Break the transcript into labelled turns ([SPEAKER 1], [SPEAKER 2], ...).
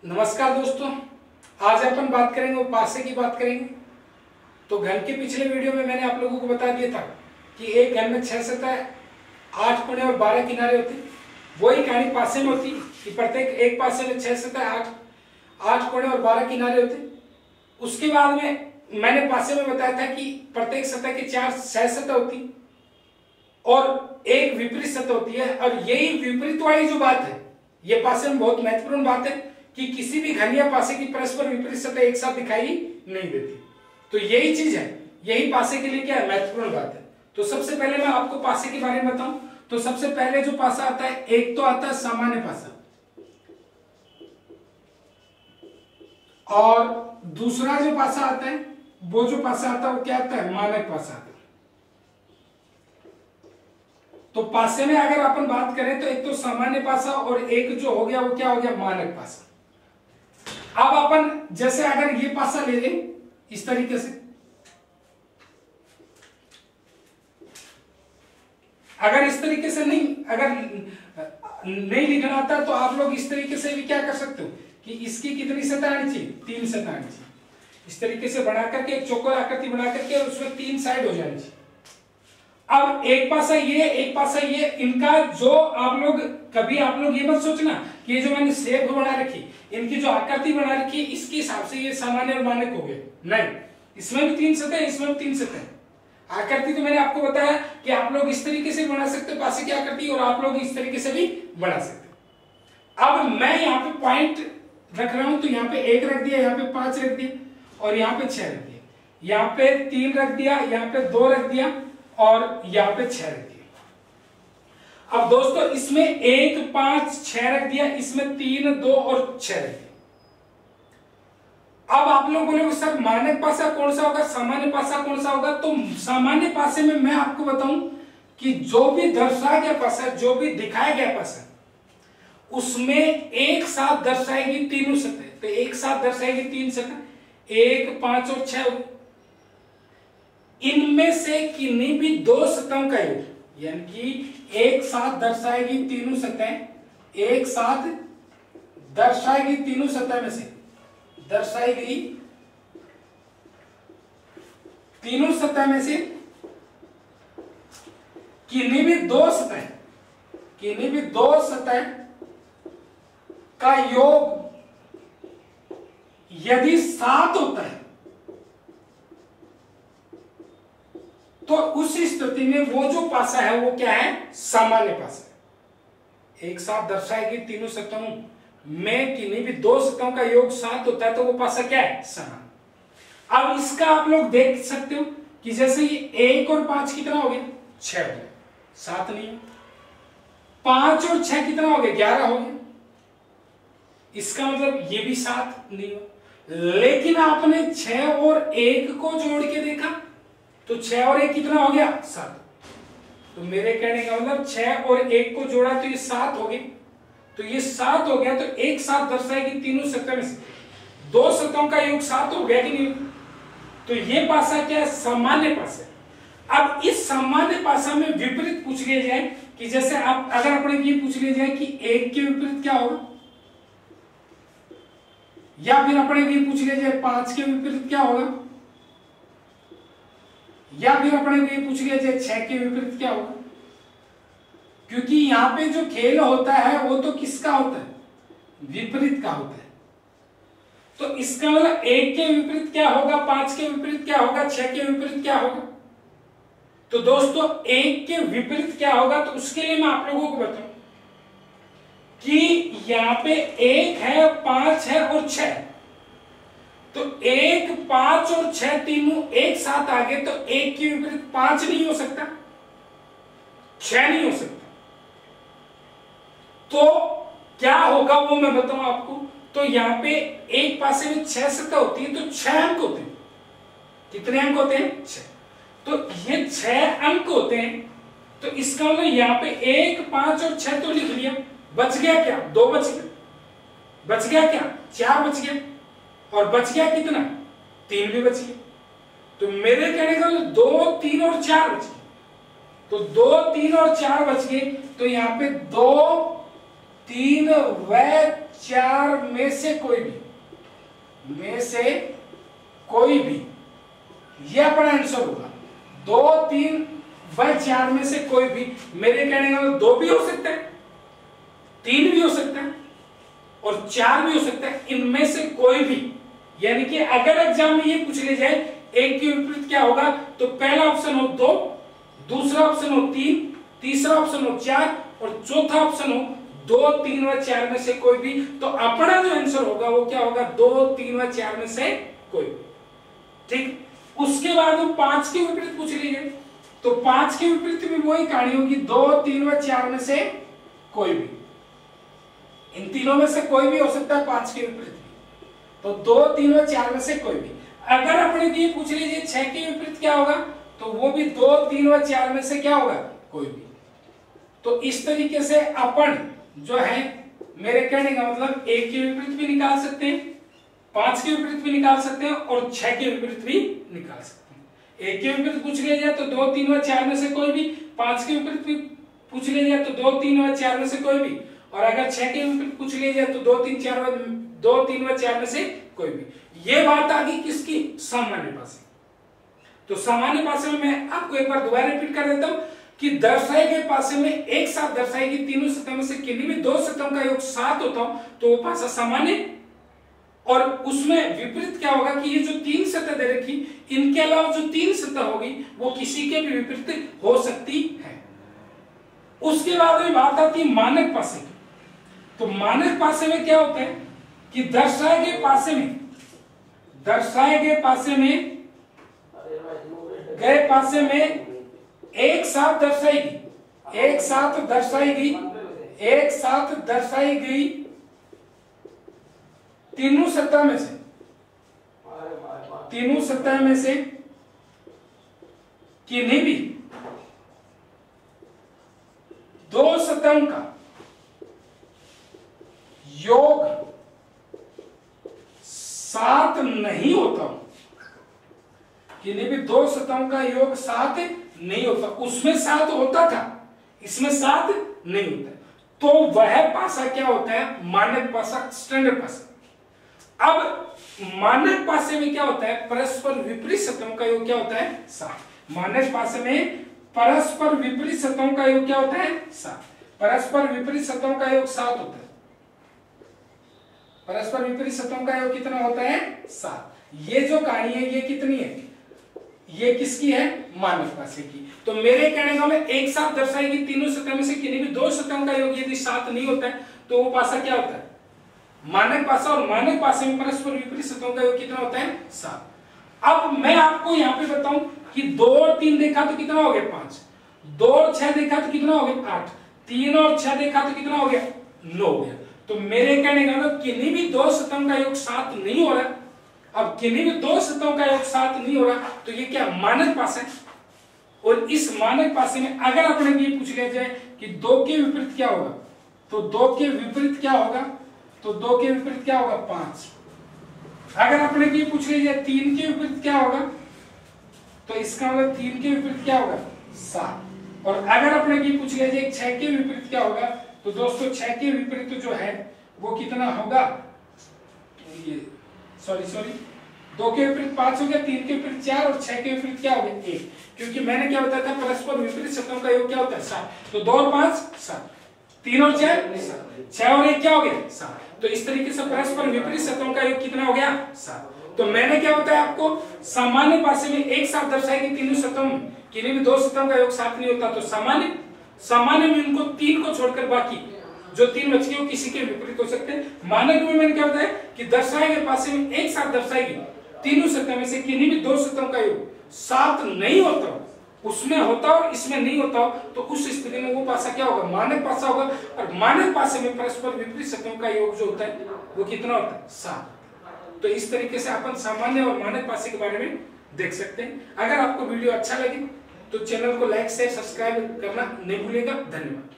[SPEAKER 1] नमस्कार दोस्तों, आज अपन बात करेंगे वो पासे की बात करेंगे। तो घन के पिछले वीडियो में मैंने आप लोगों को बता दिया था कि एक घन में 6 सतह, 8 कोने और 12 किनारे होते हैं। वही कहानी पासे में होती है कि प्रत्येक एक पासे में 6 सतह, 8 कोने और 12 किनारे होते हैं। उसके बाद में मैंने पासे में बताया था कि प्रत्येक सतह के 6 सतह होती और एक विपरीत सतह होती है। और यही विपरीत वाली जो बात है, ये पासे में बहुत महत्वपूर्ण बात है कि किसी भी घन या पासे की परस्पर विपरीत सतह एक साथ दिखाई नहीं देती। तो यही चीज है, यही पासे के लिए क्या है, महत्वपूर्ण बात है। तो सबसे पहले मैं आपको पासे के बारे में बताऊं तो सबसे पहले जो पासा आता है, एक तो आता है सामान्य पासा और दूसरा जो पासा आता है, वो जो पासा आता है वो क्या आता है, मानक पासा आता है। तो पासे में अगर अपन बात करें तो एक तो सामान्य पासा और एक जो हो गया वो क्या हो गया, मानक पासा। अब अपन जैसे अगर ये पासा ले लें इस तरीके से, अगर इस तरीके से अगर नहीं लिखना आता तो आप लोग इस तरीके से भी क्या कर सकते हो कि इसकी कितनी सतह आनी चाहिए, 3 सतह आनी चाहिए। इस तरीके से बना करके एक चौकोर आकृति बना करके और उसमें 3 साइड हो जानी चाहिए। अब एक पासा ये, एक पासा ये, इनका जो आप लोग कभी आप लोग ये मत सोचना कि ये जो मैंने शेप बना रखी, इनकी जो आकृति बना रखी, इसके हिसाब से ये सामान्य और मानक हो गए। नहीं, इसमें भी 3 सतह, इसमें भी 3 सतह। आकृति तो मैंने आपको बताया कि आप लोग इस तरीके से बना सकते हो पासे की आकृति, और आप लोग इस तरीके से भी बना सकते हो। अब मैं यहाँ पे पॉइंट रख रहा हूं, तो यहाँ पे 1 रख दिया, यहाँ पे 5 रख दिया और यहाँ पे 6 रख दिया, यहाँ पे 3 रख दिया, यहाँ पे 2 रख दिया और यहाँ पे 6 रख दिया। अब दोस्तों इसमें 1, 5, 6 रख दिया, इसमें 3, 2 और 6 रख दिया। अब आप लोग बोलोगे सर मानक पासा कौन सा होगा, सामान्य पासा कौन सा होगा? तो सामान्य पासे में मैं आपको बताऊं कि जो भी दर्शाया गया पासा, जो भी दिखाया गया पासा, उसमें एक साथ दर्शाएगी तीनों सतह। तो एक साथ दर्शाएगी 3 सतह, 1, 5 और 6 होगी। इनमें से किन्हीं भी 2 सतहों का योग, यानी कि एक साथ दर्शाएगी तीनों सतह, एक साथ दर्शाएगी तीनों सतह में से दर्शाई गई तीनों सतह में से किन्हीं भी 2 सतह, किन्हीं भी 2 सतह का योग यदि 7 होता है तो उस स्थिति में वो जो पासा है वो क्या है, सामान्य पासा है। एक साथ दर्शाएगी तीनों सतहों में किन्हीं भी 2 सतहों का योग 7 होता है तो वो पासा क्या है, सामान्य। अब इसका आप लोग देख सकते हो कि जैसे ये 1 और 5 कितना हो गया, 6 हो गया, 7 नहीं हो। 5 और 6 कितना हो गया, 11 हो गया। इसका मतलब ये भी 7 नहीं हो। लेकिन आपने 6 और 1 को जोड़ के देखा तो 6 और 1 कितना हो गया, 7। तो मेरे कहने का मतलब 6 और 1 को जोड़ा तो ये 7 हो गए। तो ये 7 हो गया, तो एक साथ दर्शाएगी तीनों सतह में से 2 सतहों का योग 7 हो गया कि नहीं? तो ये पासा क्या है, सामान्य पासा। अब इस सामान्य पासा में विपरीत पूछ लिया जाए कि जैसे आप अगर अपने ये पूछ लिया जाए कि 1 के विपरीत क्या होगा, या फिर अपने ये पूछ लिया जाए 5 के विपरीत क्या होगा, या फिर अपने को ये पूछ लिया जाए 6 के विपरीत क्या होगा। क्योंकि यहां पे जो खेल होता है वो तो किसका होता है, विपरीत का होता है। तो इसका मतलब 1 के विपरीत क्या होगा, 5 के विपरीत क्या होगा, 6 के विपरीत क्या होगा। तो दोस्तों 1 के विपरीत क्या होगा, तो उसके लिए मैं आप लोगों को बताऊं कि यहां पे 1 है, 5 है और 6। तो 1, 5 और 6 तीनों एक साथ आ गए तो 1 के विपरीत 5 नहीं हो सकता, 6 नहीं हो सकता। तो क्या होगा वो मैं बताऊं आपको। तो यहां पे एक पासे में 6 सतह होती है तो 6 अंक होते हैं। कितने अंक होते हैं, 6। तो ये 6 अंक होते हैं। तो इसका मतलब यहां पे 1, 5 और 6 तो लिख लिया, बच गया क्या, 2 बच गया, बच गया क्या, 4 बच गया, और बच गया कितना, 3 भी बच गया। तो मेरे कहने का 2, 3 और 4 बच गए। तो 2, 3 और 4 बच गए। तो यहाँ पे 2, 3 व 4 में में से कोई भी, में से कोई भी, यह अपना आंसर होगा। 2, 3 व 4 में से कोई भी, मेरे कहने का 2 भी हो सकता है, 3 भी हो सकता है और 4 भी हो सकता है, इनमें से कोई भी। यानी कि अगर एग्जाम में ये पूछ ले जाए एक के विपरीत क्या होगा, तो पहला ऑप्शन हो 2, दूसरा ऑप्शन हो 3, तीसरा ऑप्शन हो 4 और चौथा ऑप्शन हो 2, 3 व 4 में से कोई भी, तो अपना जो आंसर होगा वो क्या होगा, 2, 3 व 4 में से कोई भी। ठीक, उसके बाद वो 5 के विपरीत पूछ लीजिए, तो 5 के विपरीत भी वही कहानी होगी, 2, 3 व 4 में से कोई भी। इन तीनों में से कोई भी हो सकता है 5 के विपरीत भी, तो 2, 3 व 4 में से कोई भी। अगर अपने ये पूछ लीजिए 6 के विपरीत क्या होगा, तो वो भी 2, 3 व 4 में से क्या होगा, कोई भी। तो इस तरीके से अपन जो है, मेरे कहने का मतलब 1 के विपरीत भी निकाल सकते हैं, 5 के विपरीत भी निकाल सकते हैं और 6 के विपरीत भी निकाल सकते हैं। 1 के विपरीत पूछ लिया जाए तो 2, 3 व 4 में से कोई भी, 5 के विपरीत भी पूछ लिया जाए तो 2, 3 व 4 में से कोई भी, और अगर 6 के विपरीत पूछ लिया जाए तो 2, 3 व 4 में से कोई भी। ये बात आ गई किसकी, सामान्य पासे। तो सामान्य पासे में मैं आपको एक बार दोबारा रिपीट कर देता हूं कि दर्शाए गए पासे में एक साथ दर्शाएगी तीनों सतह में से किन्हीं भी 2 सतहों का योग 7 होता हो तो वो पासा सामान्य। और उसमें विपरीत क्या होगा कि ये जो 3 सतह दे रखी, इनके अलावा जो 3 सतह होगी वो किसी के भी विपरीत हो सकती है। उसके बाद में बात आती है मानक पासे की। तो मानक पासे में क्या होता है कि दर्शाए गए पासे में एक साथ दर्शाई गई तीनों सतह में से किन्हीं भी 2 सतहों का योग 7 नहीं होता, किन्हीं भी 2 सतहों का योग 7 नहीं होता। उसमें 7 होता था, इसमें 7 नहीं होता, तो वह पासा क्या होता है, मानक पासा, स्टैंडर्ड पासा। अब मानक पासे में क्या होता है, परस्पर विपरीत सतहों का योग क्या होता है, 7। मानक पासे में परस्पर विपरीत सतहों का योग क्या होता है, 7। परस्पर विपरीत सतहों का योग 7 होता है। परस्पर विपरीत सतहों का योग कितना होता है, 7। ये जो कहानी है ये कितनी है, ये किसकी है, मानक पासे की। तो मेरे कहने का मतलब एक साथ दर्शाएगी तीनों सतह में से किन्हीं भी 2 सतहों का योग यदि 7 नहीं होता है तो वो पासा क्या होता है, मानक पासा। और मानक पासे में परस्पर विपरीत सतहों का योग कितना होता है, 7। अब मैं आपको यहाँ पे बताऊं कि 2 और 3 देखा तो कितना हो गया, 5। 2 और 6 देखा तो कितना हो गया, 8। 3 और 6 देखा तो कितना हो गया, 9 हो गया। तो मेरे कहने का मतलब किन्हीं भी 2 सतहों का योग 7 नहीं हो रहा। अब किन्हीं भी 2 सतहों का योग 7 नहीं हो रहा तो ये क्या, मानक पासा है। और इस मानक पासे में अगर अपने ये पूछ लिया जाए कि 2 के विपरीत क्या होगा, तो 2 के विपरीत क्या होगा, तो 2 के विपरीत क्या होगा, 5। अगर अपने ये पूछ लिया जाए 3 के विपरीत क्या होगा, तो इसका मतलब 3 के विपरीत क्या होगा, 7। और अगर अपने ये पूछ लिया जाए 6 के विपरीत क्या होगा, तो दोस्तों 6 के विपरीत जो है वो कितना होगा, ये सॉरी 2 के विपरीत 5 हो गया, 3 के विपरीत 4 और 6 के विपरीत क्या हो गया, 1। क्योंकि मैंने क्या बताया था, परस्पर विपरीत सतहों का योग क्या होता है, 7। तो 2 और 5 7, 3 और 4 7, 6 और 1 क्या हो गया, 7। तो इस तरीके से परस्पर विपरीत सतहों का योग कितना हो गया, 7। तो मैंने क्या बताया आपको, सामान्य पासे में एक साथ दर्शाएगी तीनों सतहों में किन्हीं भी 2 सतहों का योग 7 नहीं होता। तो सामान्य में इनको 3 को छोड़कर बाकी जो 3 बच गए वो किसी के विपरीत हो सकते हैं। मानक में मैंने क्या बताया कि दर्शाए गए पासे में एक साथ दर्शाएगी तीनों सतह में से किन्हीं भी 2 सतहों का योग 7 नहीं होता, उसमें होता और इसमें नहीं होता, तो उस स्थिति में वो पासा क्या होगा, मानक पासा होगा। और मानक पासे में परस्पर विपरीत सतहों का योग जो होता है वो कितना होता है, 7। तो इस तरीके से अपन सामान्य और मानक पासे के बारे में देख सकते हैं। अगर आपको वीडियो अच्छा लगे तो चैनल को लाइक शेयर सब्सक्राइब करना नहीं भूलिएगा। धन्यवाद।